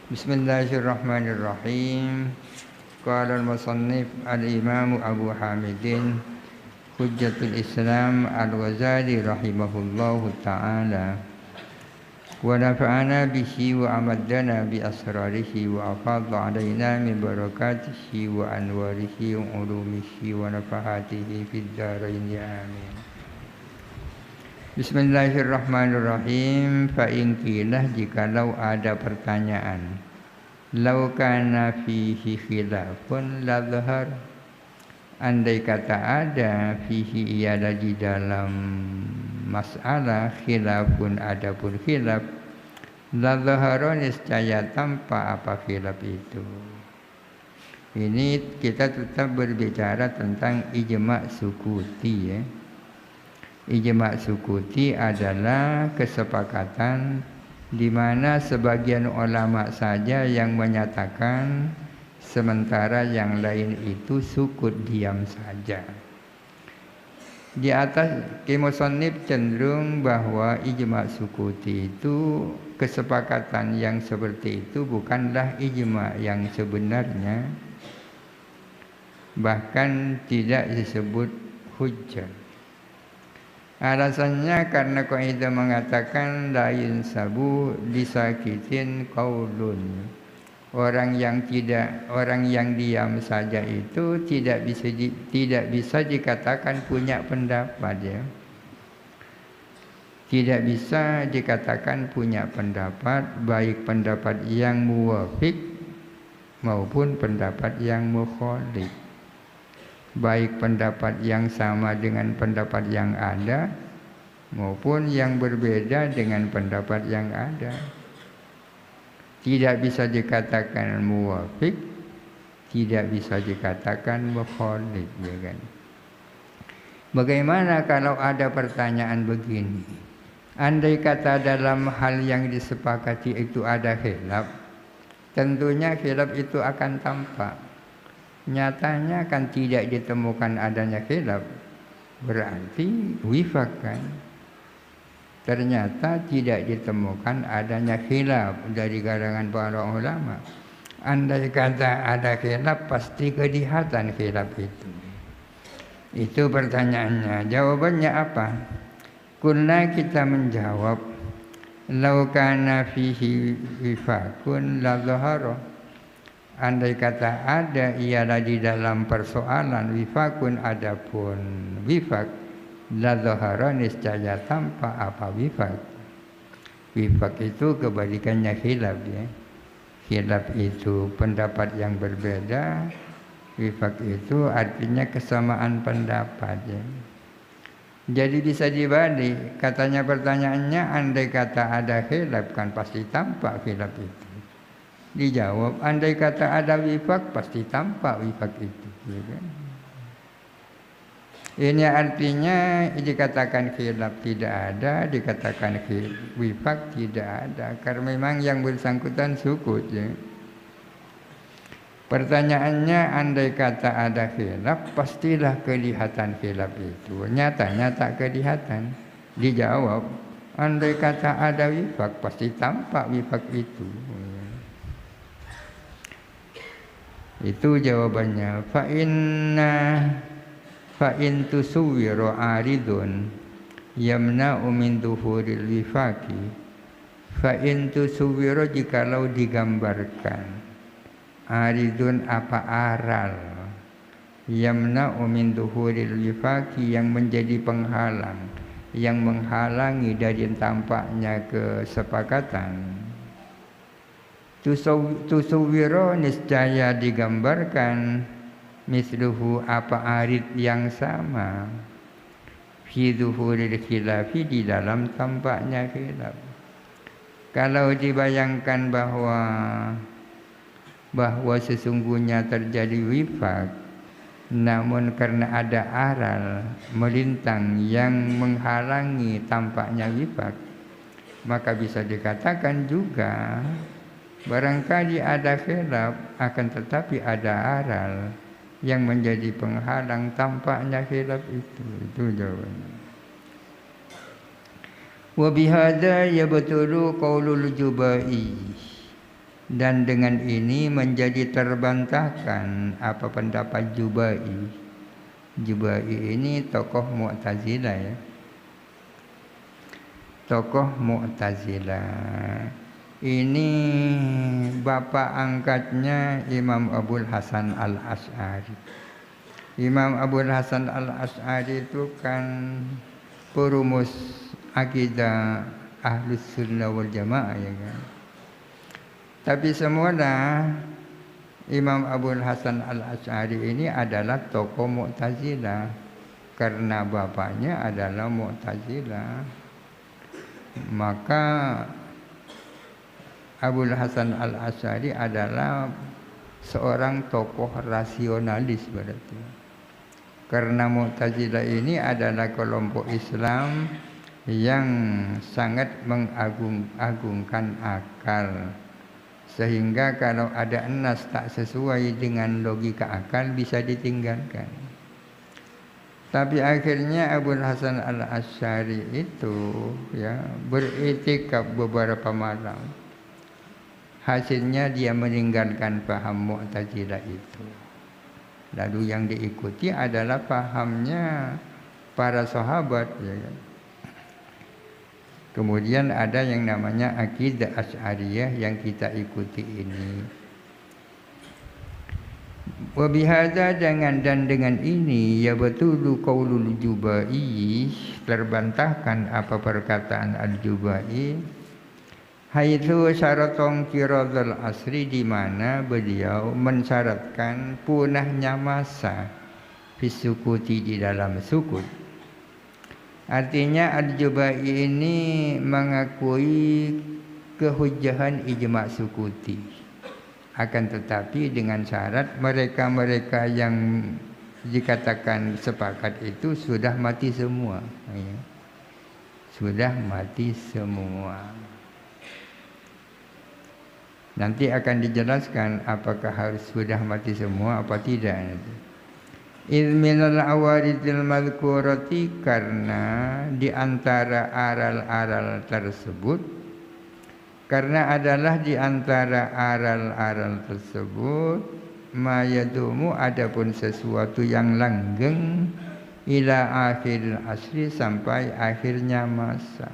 Bismillahirrahmanirrahim. Qala al-musannif al-imam Abu Hamidin Hujjatul Islam Al-Ghazali rahimahullahu ta'ala wa nafa'ana bihi wa amaddana bi asrarihi wa afadha alaina min barakatihi wa anwarihi wa ulumihi wa nafahatihi fid dharain amin. Bismillahirrahmanirrahim. Fa in qilah, jikalau ada pertanyaan, lau kana fihi khilafun la dhahar, andai kata ada fihi iada di dalam masalah khilafun, adapun khilaf, la dhahara niscaya tampak apa khilaf itu. Ini kita tetap berbicara tentang ijma' sukuti ya. Ijma' sukuti adalah kesepakatan di mana sebagian ulama saja yang menyatakan, sementara yang lain itu sukut diam saja. Di atas Musannif cenderung bahwa ijma' sukuti itu, kesepakatan yang seperti itu bukanlah ijma' yang sebenarnya, bahkan tidak disebut hujjah. Alasannya karena kaidah mengatakan la yunsabu lisakitin qaulun. Orang yang diam saja itu tidak bisa dikatakan punya pendapat ya. Tidak bisa dikatakan punya pendapat, baik pendapat yang muwafiq maupun pendapat yang mukhalif. Baik pendapat yang sama dengan pendapat yang ada maupun yang berbeda dengan pendapat yang ada. Tidak bisa dikatakan muwafiq, tidak bisa dikatakan mukhalif, ya kan? Bagaimana kalau ada pertanyaan begini? Andai kata dalam hal yang disepakati itu ada khilaf, tentunya khilaf itu akan tampak. Nyatanya kan tidak ditemukan adanya khilaf, berarti wifaq kan. Ternyata tidak ditemukan adanya khilaf dari kalangan para ulama. Andai kata ada khilaf, pasti kelihatan khilaf itu. Itu pertanyaannya. Jawabannya apa? Kulna, kita menjawab, lau kana fihi wifaqun la dhahara. Andai kata ada ialah di dalam persoalan wifakun, adapun wifak, la dhahara niscaya tampak apa wifak. Wifak itu kebalikannya khilaf ya. Khilaf itu pendapat yang berbeda, wifak itu artinya kesamaan pendapat ya. Jadi bisa dibalik, katanya pertanyaannya, andai kata ada khilaf kan pasti tampak khilaf itu. Dijawab, andai kata ada wifaq pasti tampak wifaq itu, ya kan? Ini artinya dikatakan khilaf tidak ada, dikatakan wifaq tidak ada, karena memang yang bersangkutan sukut ya. Pertanyaannya, andai kata ada khilaf, pastilah kelihatan khilaf itu. Nyatanya tak kelihatan. Dijawab, andai kata ada wifaq pasti tampak wifaq itu. Itu jawabannya. Fa in tusawwiru aridun yamna'u min dhuhuril wifaqi. Fa in tusawwiru, jikalau digambarkan, aridun apa aral, yamna'u min dhuhuril wifaqi, yang menjadi penghalang, yang menghalangi dari tampaknya kesepakatan. Tusawwiro niscaya digambarkan, misluhu apa arid yang sama, fi dhuhuril khilafi, di dalam tampaknya khilaf. Kalau dibayangkan bahwa sesungguhnya terjadi wifaq, namun karena ada aral melintang yang menghalangi tampaknya wifaq, maka bisa dikatakan juga barangkali ada khilaf, akan tetapi ada aral yang menjadi penghalang tampaknya khilaf itu. Itu jawabannya. Wa bihadza yabtulu qaulul Jubai. Dan dengan ini menjadi terbantahkan apa pendapat Jubai. Jubai ini tokoh Mu'tazilah ya. Tokoh Mu'tazilah. Ini bapak angkatnya Imam Abul Hasan Al-Asy'ari. Imam Abul Hasan Al-Asy'ari itu kan perumus akidah Ahlus Sunnah wal Jamaah ya kan. Tapi semuanya Imam Abul Hasan Al-Asy'ari ini adalah tokoh Mu'tazilah karena bapaknya adalah Mu'tazilah. Maka Abul Hasan Al-Asy'ari adalah seorang tokoh rasionalis berarti. Karena Mu'tazilah ini adalah kelompok Islam yang sangat mengagungkan akal. Sehingga kalau ada nas tak sesuai dengan logika akal bisa ditinggalkan. Tapi akhirnya Abul Hasan Al-Asy'ari itu ya beriktikaf beberapa malam. Hasilnya dia meninggalkan paham Mu'tazilah itu. Lalu yang diikuti adalah pahamnya para sahabat ya kan. Kemudian ada yang namanya akidah Asy'ariyah yang kita ikuti ini. Wa bihadza dan dengan ini ya betul qaulul Jubai terbantahkan apa perkataan Al-Jubai haitsu syaratun qiradul asri di mana beliau mensyaratkan punahnya masa fisukuti di dalam sukut. Artinya Al-Jubai ini mengakui kehujjahan ijma' sukuti. Akan tetapi dengan syarat mereka-mereka yang dikatakan sepakat itu sudah mati semua. Ya. Sudah mati semua. Nanti akan dijelaskan apakah harus sudah mati semua apa tidak nanti. Ilminal awaridil madhkurati karena di antara aral-aral tersebut karena adalah di antara aral-aral tersebut mayadumu adapun sesuatu yang langgeng ila akhir asri sampai akhirnya masa.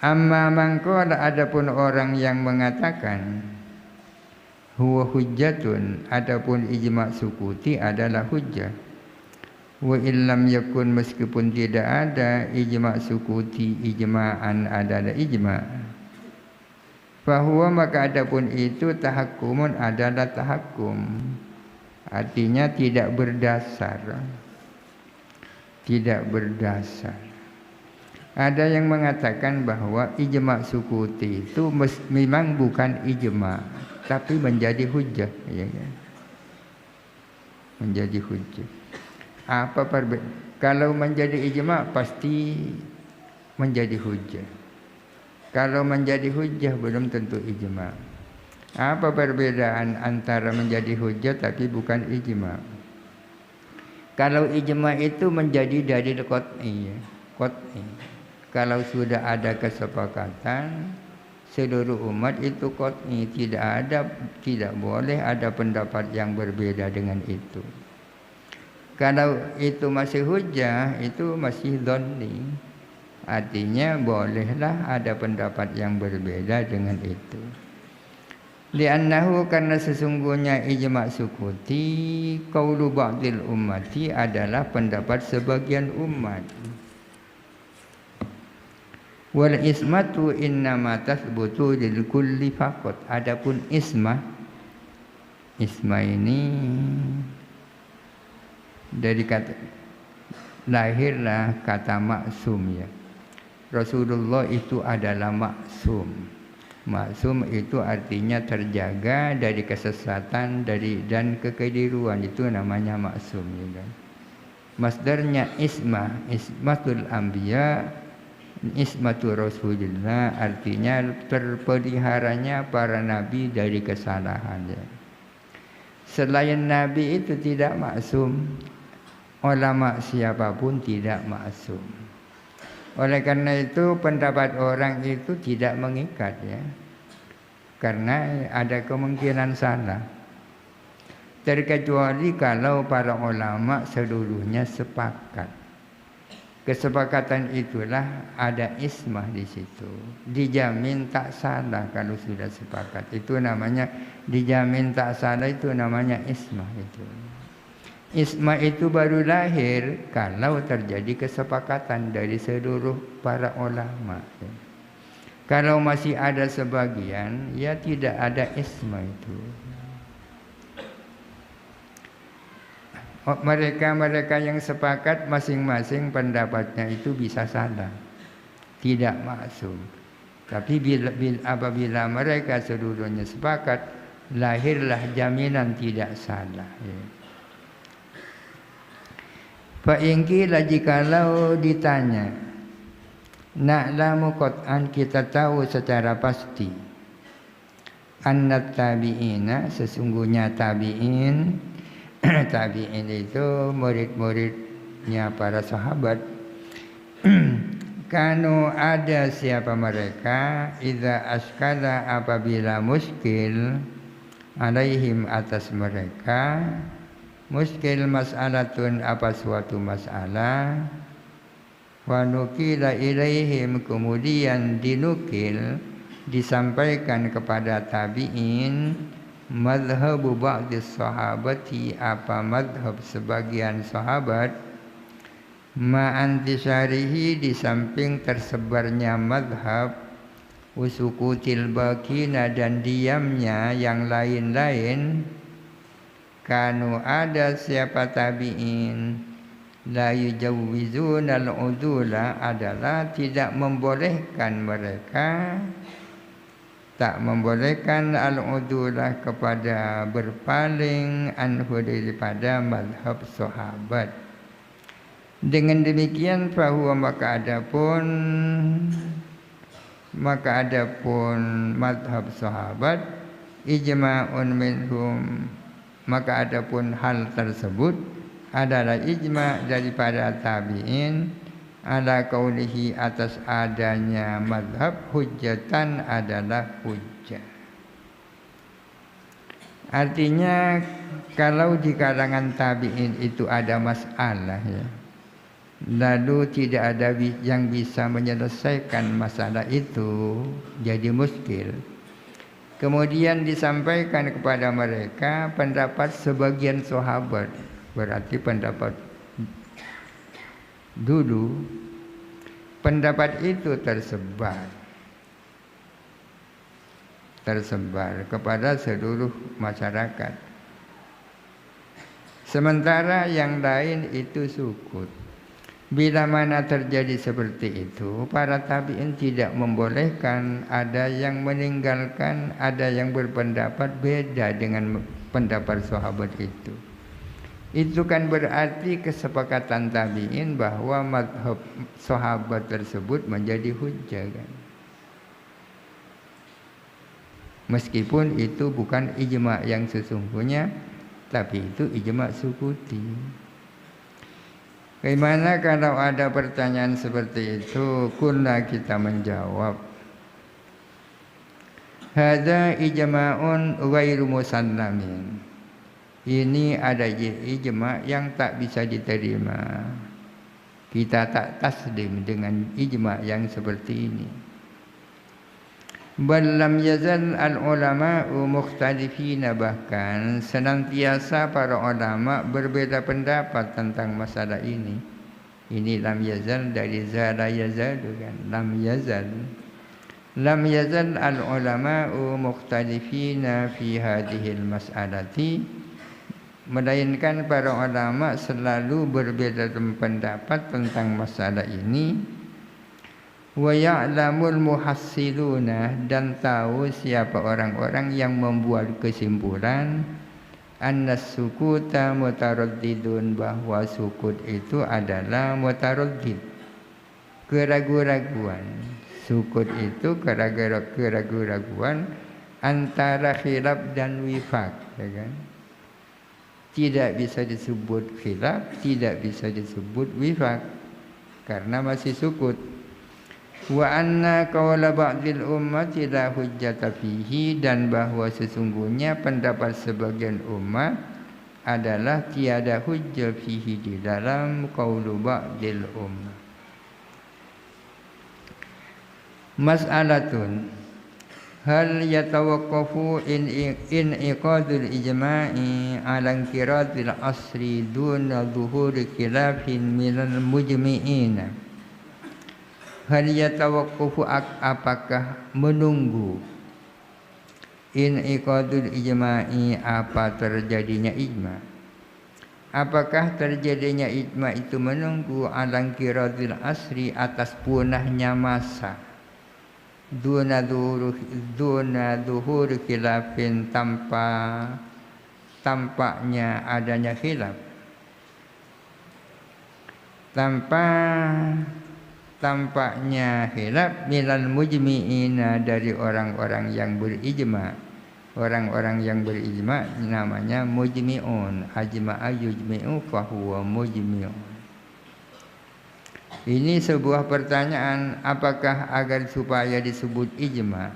Amma mangqala adapun orang yang mengatakan huwa hujjatun adapun ijma' sukuti adalah hujjah. Wa illam yakun meskipun tidak ada ijma' sukuti ijma'an adalah ijma'. Fahuwa maka adapun itu tahakkumun adalah tahakkum. Artinya tidak berdasar. Tidak berdasar. Ada yang mengatakan bahwa ijma' sukuti itu memang bukan ijma' tapi menjadi hujjah ya kan? Menjadi hujjah. Apa perbedaan? Kalau menjadi ijma' pasti menjadi hujjah. Kalau menjadi hujjah belum tentu ijma'. Apa perbedaan antara menjadi hujjah tapi bukan ijma'? Kalau ijma' itu menjadi dalil qat'i ya. Qat'i. Kalau sudah ada kesepakatan seluruh umat itu qat'i, tidak boleh ada pendapat yang berbeda dengan itu. Kalau itu masih hujjah, itu masih dhanni. Artinya bolehlah ada pendapat yang berbeda dengan itu. Li'annahu karena sesungguhnya ijma' sukuti qaulu ba'dil ummati adalah pendapat sebagian umat. Wal ismatu innama tathbutu lil kulli faqat. Adapun isma ini dari kata lahirlah kata maksum ya. Rasulullah itu adalah maksum. Maksum itu artinya terjaga dari kesesatan dan kekeliruan, itu namanya maksum ya kan. Masdarnya ismatul anbiya, ismatu Rasulillah artinya terpeliharanya para nabi dari kesalahan ya. Selain nabi itu tidak maksum, ulama siapapun tidak maksum. Oleh karena itu pendapat orang itu tidak mengikat ya. Karena ada kemungkinan salah. Terkecuali kalau para ulama seluruhnya sepakat. Kesepakatan itulah ada ismah di situ. Dijamin tak salah kalau sudah sepakat. Itu namanya dijamin tak salah, itu namanya ismah itu. Ismah itu baru lahir kalau terjadi kesepakatan dari seluruh para ulama. Kalau masih ada sebagian, ya tidak ada ismah itu. Mereka yang sepakat masing-masing pendapatnya itu bisa salah, tidak maksum. Tapi apabila mereka seluruhnya sepakat, lahirlah jaminan tidak salah. Fa'ingkilah jikalau ditanya, na'lamu qat'an, kita tahu secara pasti, annat tabi'ina, sesungguhnya tabi'in. Tabi'in itu murid-muridnya para sahabat. Kanu ada siapa mereka, idza askala apabila muskil alaihim atas mereka, muskil mas'alatun apa suatu masalah, wa nukila ilaihim kemudian dinukil disampaikan kepada tabi'in, madhabu ba'di sahabati apa madhab sebagian sahabat, ma'antisarihi di samping tersebarnya madhab, usukutil bakina dan diamnya yang lain-lain. Kanu ada siapa tabi'in, la yujawwizunal udula adalah tidak membolehkan mereka, tak membolehkan al-udulah kepada berpaling anhu daripada madhab sahabat. Dengan demikian fahuwa maka adapun madhab sahabat ijma'un minhum, maka adapun hal tersebut adalah ijma' daripada tabi'in ala qaulihi atas adanya madhab hujjatan adalah hujjah. Artinya kalau di kalangan tabi'in itu ada masalah ya, lalu tidak ada yang bisa menyelesaikan masalah itu, jadi muskil, kemudian disampaikan kepada mereka pendapat sebagian sahabat, berarti pendapat dulu, pendapat itu tersebar kepada seluruh masyarakat, sementara yang lain itu sukut. Bila mana terjadi seperti itu, para tabi'in tidak membolehkan, ada yang meninggalkan, ada yang berpendapat beda dengan pendapat sahabat itu. Itu kan berarti kesepakatan tabi'in bahwa madhab sahabat tersebut menjadi hujjah kan? Meskipun itu bukan ijma' yang sesungguhnya, tapi itu ijma' sukuti. Bagaimana kalau ada pertanyaan seperti itu, kunna kita menjawab, hadza ijma'un ghairu musallamin. Ini ada ijma' yang tak bisa diterima. Kita tak taslim dengan ijma' yang seperti ini. Bal lam yazal al-ulama'u mukhtalifina, bahkan senantiasa para ulama berbeda pendapat tentang masalah ini. Ini lam yazal dari zala yazalu kan, lam yazal. Lam yazal al-ulama'u mukhtalifina fi hadhil mas'alati, melainkan para ulama selalu berbeda pendapat tentang masalah ini. Wa ya'lamul muhassiluna, dan tahu siapa orang-orang yang membuat kesimpulan, annas sukuta mutaraddidun, bahwa sukut itu adalah mutaraddid, keraguan-raguan. Sukut itu keraguan-raguan antara khilaf dan wifaq, ya kan? Tidak bisa disebut khilaf, tidak bisa disebut wifaq, karena masih sukut. Wa anna qawla ba'dil ummati la hujjata fihi, dan bahwa sesungguhnya pendapat sebagian umat adalah tiada hujjah fihi di dalam qaulu ba'dil ummah. Mas'alatun, hal yatawaqqafu in iqadul ijma'i ala inqiradil asri duna zuhuri khilafin minal mujmi'ina. Hal yatawaqqafu, apakah menunggu, in iqadul ijma'i, apa terjadinya ijma'. Apakah terjadinya ijma' itu menunggu ala inqiradil asri, atas punahnya masa, duna duhur khilafin, tampaknya adanya khilaf, tampaknya khilaf minal mujmi'ina, dari orang-orang yang berijma'. Orang-orang yang berijma' namanya mujmi'un. Ajma'a yujmi'u fahuwa mujmi'un. Ini sebuah pertanyaan, apakah agar supaya disebut ijma'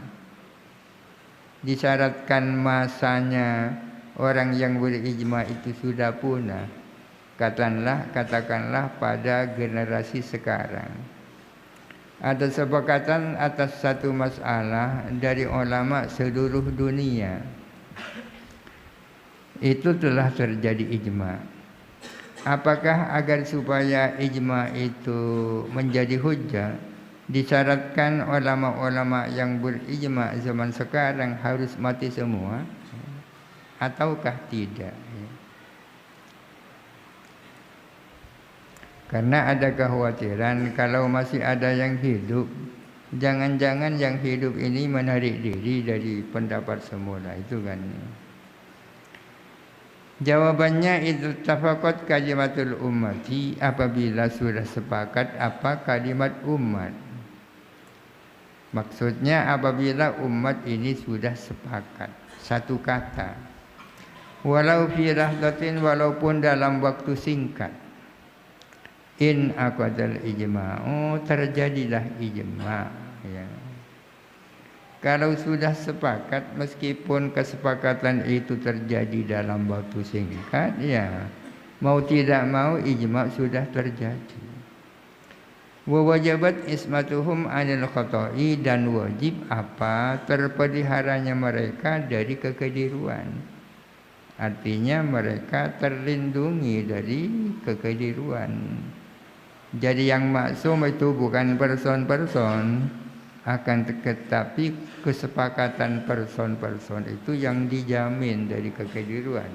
disyaratkan masanya orang yang berijma' itu sudah punah? Katakanlah pada generasi sekarang ada sepakatan atas satu masalah dari ulama seluruh dunia, itu telah terjadi ijma'. Apakah agar supaya ijma' itu menjadi hujjah disyaratkan ulama-ulama yang berijma' zaman sekarang harus mati semua, ataukah tidak? Karena ada kekhawatiran kalau masih ada yang hidup, jangan-jangan yang hidup ini menarik diri dari pendapat semula, itu kan. Jawabannya, itu tafaqat kalimatul ummati, apabila sudah sepakat apa kalimat umat. Maksudnya apabila umat ini sudah sepakat satu kata, walau fi lahdatin, walaupun dalam waktu singkat. In aqadal ijma'u, terjadilah ijma', ya. Kalau sudah sepakat, meskipun kesepakatan itu terjadi dalam waktu singkat, ya mau tidak mau ijma' sudah terjadi. Wa wajabat ismatuhum 'anil khata'i, dan wajib apa terpeliharanya mereka dari kekeliruan. Artinya mereka terlindungi dari kekeliruan. Jadi yang maksum itu bukan person-person, akan tetapi kesepakatan person-person itu yang dijamin dari kekeliruan.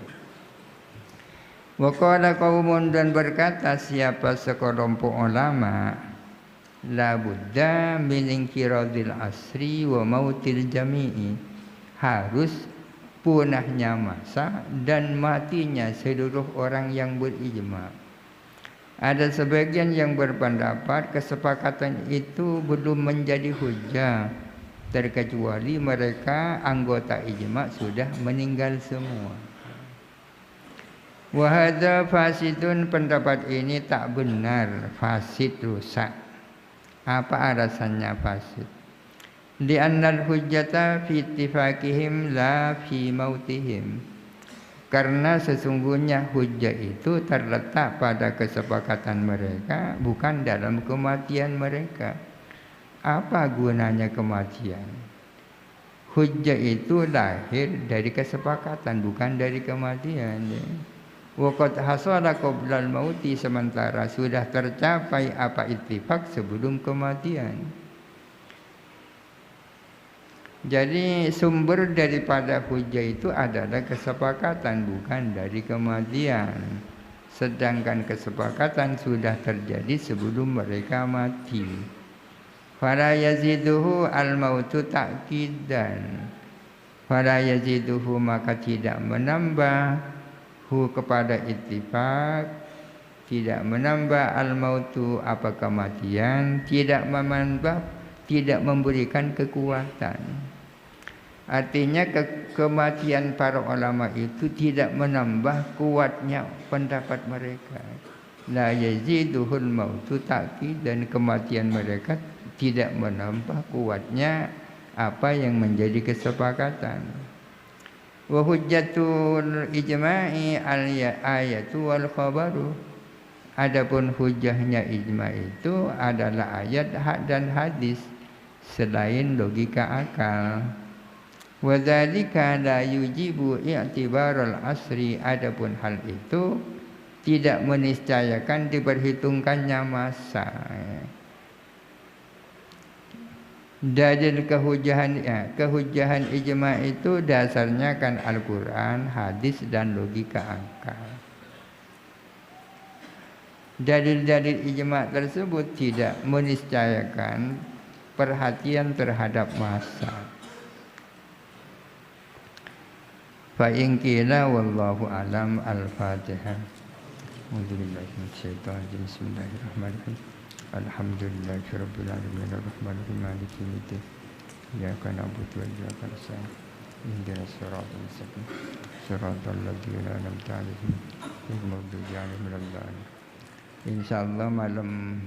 Wa qala qaumun, dan berkata siapa sekelompok ulama, la budda min inqiradil asri wa mautil jami'i, harus punahnya masa dan matinya seluruh orang yang berijma'. Ada sebagian yang berpendapat kesepakatan itu belum menjadi hujjah, terkecuali mereka anggota ijma' sudah meninggal semua. Wa hadza fasidun, pendapat ini tak benar, fasid, rusak. Apa alasannya fasid? Li'annal hujjata fi ittifaqihim la fi mautihim. Karena sesungguhnya hujjah itu terletak pada kesepakatan mereka, bukan dalam kematian mereka. Apa gunanya kematian? Hujjah itu lahir dari kesepakatan, bukan dari kematian. Waqad hasala qoblal mauti, sementara sudah tercapai apa ittifaq sebelum kematian. Jadi sumber daripada hujjah itu adalah kesepakatan, bukan dari kematian. Sedangkan kesepakatan sudah terjadi sebelum mereka mati. Fala yaziduhu al-mautu ta'kidan. Fala yaziduhu, maka tidak menambah hu kepada ittifaq, tidak menambah al-mautu apa kematian, tidak menambah, tidak memberikan kekuatan. Artinya kematian para ulama itu tidak menambah kuatnya pendapat mereka. La yaziduhul mautu ta'kid, dan kematian mereka tidak menambah kuatnya apa yang menjadi kesepakatan. Wa hujjatul ijma'i al-ayatu wal khabaru. Adapun hujahnya ijma' itu adalah ayat dan hadis selain logika akal. Wa dzalika la yujibu i'tibaral asri. Adapun hal itu tidak meniscayakan diperhitungkannya masa. Dalil kehujahan ijma' itu dasarnya kan Al-Quran, hadis dan logika akal. Dalil-dalil ijma' tersebut tidak meniscayakan perhatian terhadap masa. Fa in qila wallahu alam. Al-Fatihah. Bismillahirrahmanirrahim. Alhamdulillahirabbil alamin arrahmanirrahim maliki yaumiddin. Iyyaka na'budu wa iyyaka nasta'in. Ihdinas siratal mustaqim. Siratal ladzina an'amta 'alaihim ghairil maghdubi 'alaihim waladdallin. Insyaallah malam